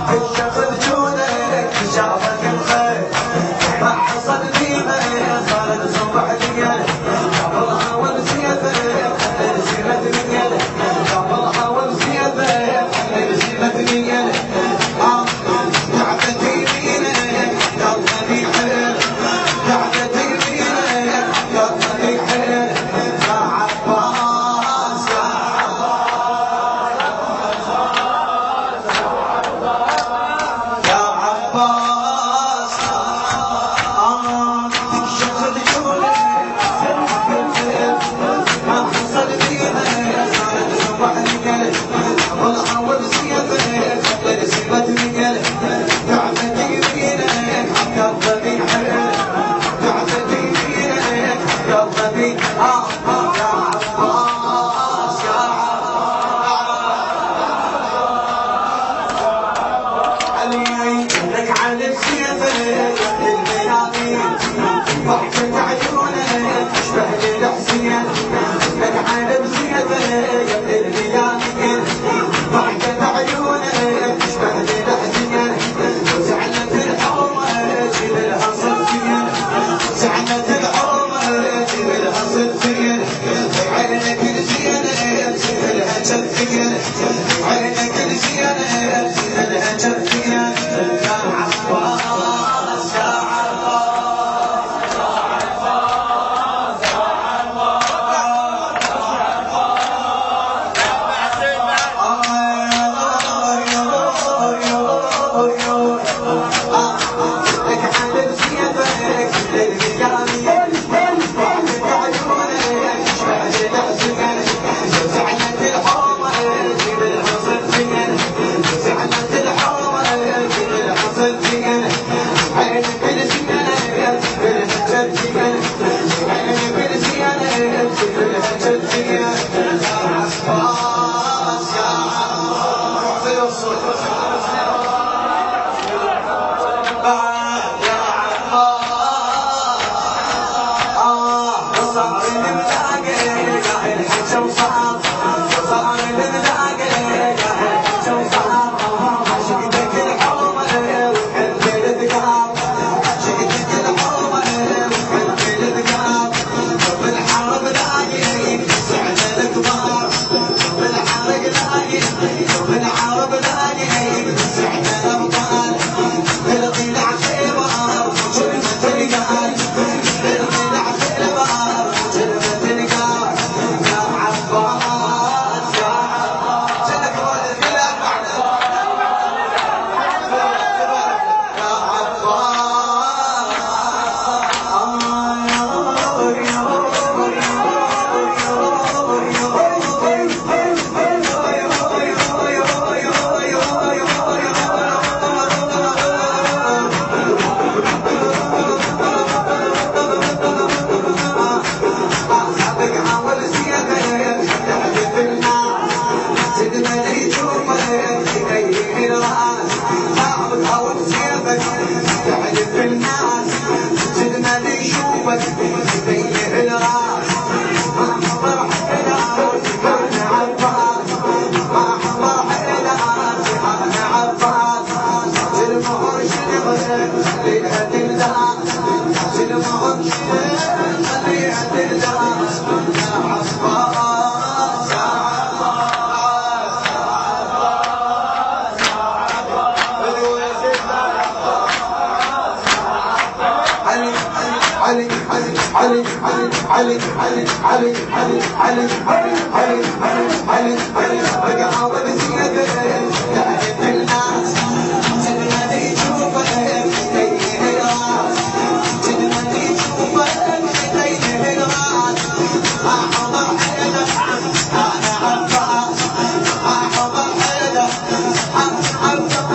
الشغل جونك شافك الخير ما حصل فيها صارت صبح ليل قبلها ونسيته نسيمة ليل قبلها ونسيته نسيمة ليل تعبت يمينك قلبي حيل تعبت يمينك قلبي حيل يا عباس يا عباس شغل جولك ما حصل فيها صارت صبح ليل قبلها ونسيته نسيمة ليل تعبت يمينك قلبي حيل تعبت يمينك قلبي يا عباس يا علي لك على سيفك الميامين ضحكت عيونك تشبه للحسين لك على سيفك الميامين ضحكت عيونك تشبه للحسين وزعلت الحومة جبلها صفين زعلت الحومة جبلها صفين عينك الزينة جبلها جفين عينك الزينة جبلها جفين يا عباس يا I'm